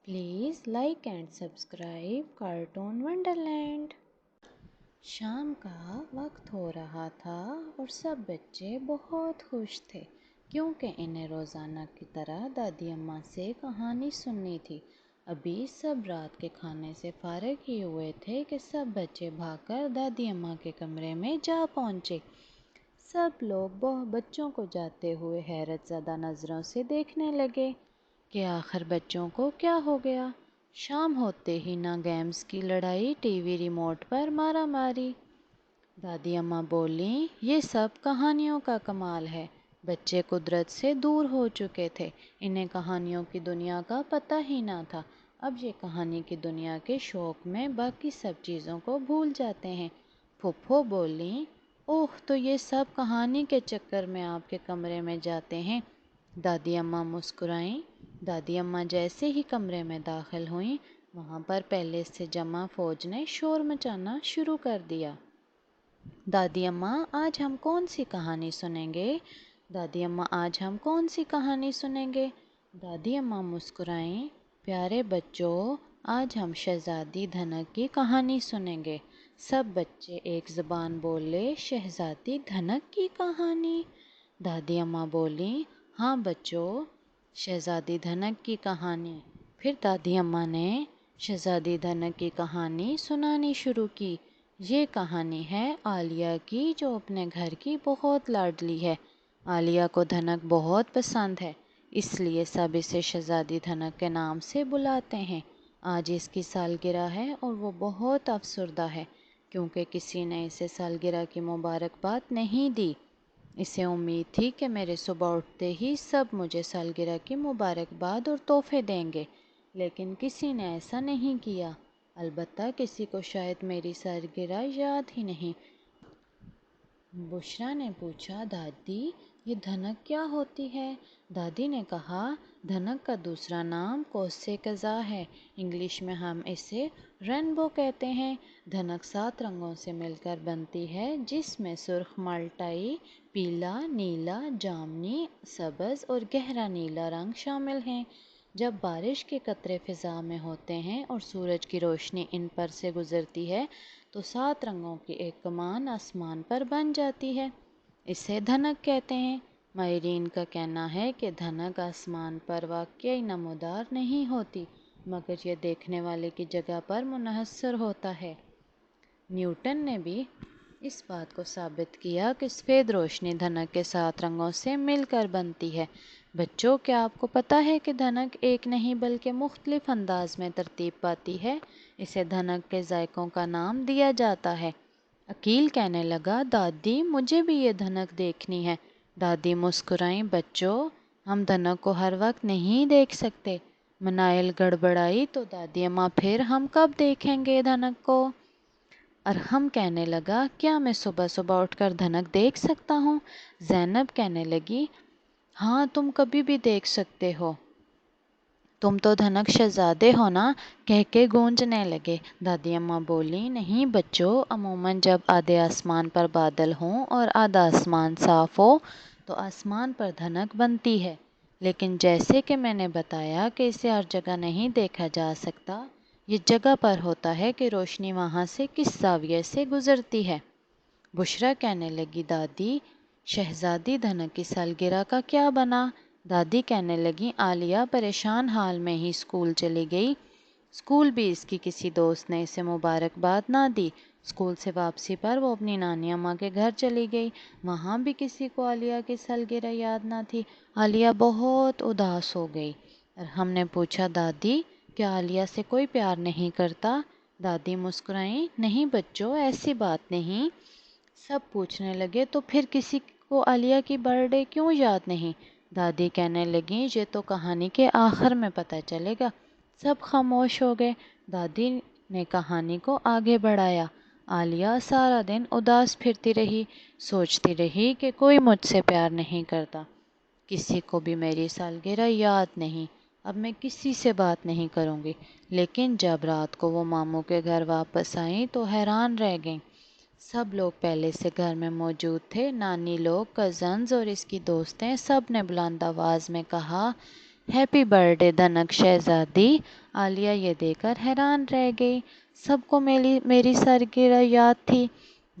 Please like and subscribe cartoon Wonderland. शाम का वक्त हो रहा था और सब बच्चे बहुत खुश थे क्योंकि इन्हें रोज़ाना की तरह दादी अम्मा से कहानी सुननी थी। अभी सब रात के खाने से फारिग ही हुए थे कि सब बच्चे भागकर दादी अम्मा के कमरे में जा पहुँचे। सब लोग बच्चों को जाते हुए हैरत ज़दा नज़रों से देखने लगे कि आखिर बच्चों को क्या हो गया। शाम होते ही ना गेम्स की लड़ाई, टीवी रिमोट पर मारा मारी। दादी अम्मा बोली, ये सब कहानियों का कमाल है। बच्चे कुदरत से दूर हो चुके थे, इन्हें कहानियों की दुनिया का पता ही ना था। अब ये कहानी की दुनिया के शौक में बाकी सब चीज़ों को भूल जाते हैं। फुफ्फो बोली, ओह, तो ये सब कहानी के चक्कर में आपके कमरे में जाते हैं। दादी अम्मा मुस्कुराईं। दादी अम्मा जैसे ही कमरे में दाखिल हुईं, वहाँ पर पहले से जमा फौज ने शोर मचाना शुरू कर दिया। दादी अम्मा, आज हम कौन सी कहानी सुनेंगे? दादी अम्मा, आज हम कौन सी कहानी सुनेंगे? दादी अम्मा मुस्कुराईं। प्यारे बच्चों, आज हम शहजादी धनक की कहानी सुनेंगे। सब बच्चे एक ज़बान बोले, शहजादी धनक की कहानी। दादी अम्मा बोली, हाँ बच्चों, शहजादी धनक की कहानी। फिर दादी अम्मा ने शहजादी धनक की कहानी सुनानी शुरू की। ये कहानी है आलिया की, जो अपने घर की बहुत लाडली है। आलिया को धनक बहुत पसंद है, इसलिए सब इसे शहजादी धनक के नाम से बुलाते हैं। आज इसकी सालगिरह है और वो बहुत अफसरदा है क्योंकि किसी ने इसे सालगिरह की मुबारकबाद नहीं दी। इसे उम्मीद थी कि मेरे सुबह उठते ही सब मुझे सालगिरह की मुबारकबाद और तोहफे देंगे, लेकिन किसी ने ऐसा नहीं किया। अलबत्ता किसी को शायद मेरी सालगिरह याद ही नहीं। बुशरा ने पूछा, दादी, ये धनक क्या होती है? दादी ने कहा, धनक का दूसरा नाम कौसे कज़ा है। इंग्लिश में हम इसे रेनबो कहते हैं। धनक 7 रंगों से मिलकर बनती है, जिसमें सुर्ख माल्टाई, पीला, नीला, जामनी, सब्ज़ और गहरा नीला रंग शामिल हैं। जब बारिश के कतरे फ़िज़ा में होते हैं और सूरज की रोशनी इन पर से गुज़रती है तो 7 रंगों की एक कमान आसमान पर बन जाती है। इसे धनक कहते हैं। माहिरीन का कहना है कि धनक आसमान पर वाकई नमूदार नहीं होती, मगर यह देखने वाले की जगह पर मुनहसर होता है। न्यूटन ने भी इस बात को साबित किया कि सफ़ेद रोशनी धनक के 7 रंगों से मिलकर बनती है। बच्चों, क्या आपको पता है कि धनक एक नहीं बल्कि मुख्तलिफ अंदाज में तरतीब पाती है? इसे धनक के जायकों का नाम दिया जाता है। अकील कहने लगा, दादी, मुझे भी ये धनक देखनी है। दादी मुस्कुराईं। बच्चों, हम धनक को हर वक्त नहीं देख सकते। मनाइल गड़बड़ाई तो दादी अम्मा, फिर हम कब देखेंगे धनक को? अरहम कहने लगा, क्या मैं सुबह सुबह उठकर धनक देख सकता हूँ? ज़ैनब कहने लगी, हाँ, तुम कभी भी देख सकते हो, तुम तो धनक शहजादे हो ना, कह के गूंजने लगे। दादी अम्मा बोली, नहीं बच्चों, अमूमन जब आधे आसमान पर बादल हों और आधा आसमान साफ हो तो आसमान पर धनक बनती है, लेकिन जैसे कि मैंने बताया कि इसे हर जगह नहीं देखा जा सकता। ये जगह पर होता है कि रोशनी वहाँ से किस ज़ाविये से गुज़रती है। बुशरा कहने लगी, दादी, शहजादी धनक की सालगिरह का क्या बना? दादी कहने लगी, आलिया परेशान हाल में ही स्कूल चली गई। स्कूल भी इसकी किसी दोस्त ने इसे मुबारकबाद ना दी। स्कूल से वापसी पर वो अपनी नानी अम्मा के घर चली गई। वहाँ भी किसी को आलिया की सालगिरह याद ना थी। आलिया बहुत उदास हो गई और हमने पूछा, दादी, क्या आलिया से कोई प्यार नहीं करता? दादी मुस्कुराई, नहीं बच्चों, ऐसी बात नहीं। सब पूछने लगे, तो फिर किसी को आलिया की बर्थडे क्यों याद नहीं? दादी कहने लगी, ये तो कहानी के आखिर में पता चलेगा। सब खामोश हो गए। दादी ने कहानी को आगे बढ़ाया। आलिया सारा दिन उदास फिरती रही, सोचती रही कि कोई मुझसे प्यार नहीं करता, किसी को भी मेरी सालगिरह याद नहीं। अब मैं किसी से बात नहीं करूँगी। लेकिन जब रात को वो मामू के घर वापस आई तो हैरान रह गईं। सब लोग पहले से घर में मौजूद थे। नानी लोग, कज़न्स और इसकी दोस्तें, सब ने बुलंद आवाज़ में कहा, ہیپی برتھ ڈے دھنک شہزادی۔ عالیہ یہ دیکھ کر حیران رہ گئی۔ سب کو میری سالگرہ یاد تھی۔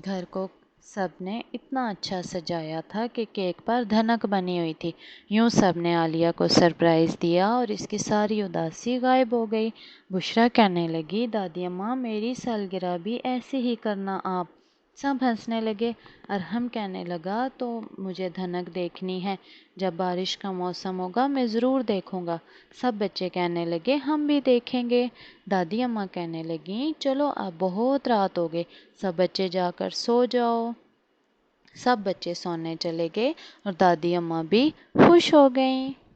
گھر کو سب نے اتنا اچھا سجایا تھا کہ کیک پر دھنک بنی ہوئی تھی۔ یوں سب نے عالیہ کو سرپرائز دیا اور اس کی ساری اداسی غائب ہو گئی۔ بشریٰ کہنے لگی، دادی اماں میری سالگرہ بھی ایسے ہی کرنا آپ۔ سب ہنسنے لگے۔ ارحم کہنے لگا، تو مجھے دھنک دیکھنی ہے۔ جب بارش کا موسم ہوگا میں ضرور دیکھوں گا۔ سب بچے کہنے لگے، ہم بھی دیکھیں گے۔ دادی اماں کہنے لگیں، چلو اب بہت رات ہو گئی، سب بچے جا کر سو جاؤ۔ سب بچے سونے چلے گئے اور دادی اماں بھی خوش ہو گئیں۔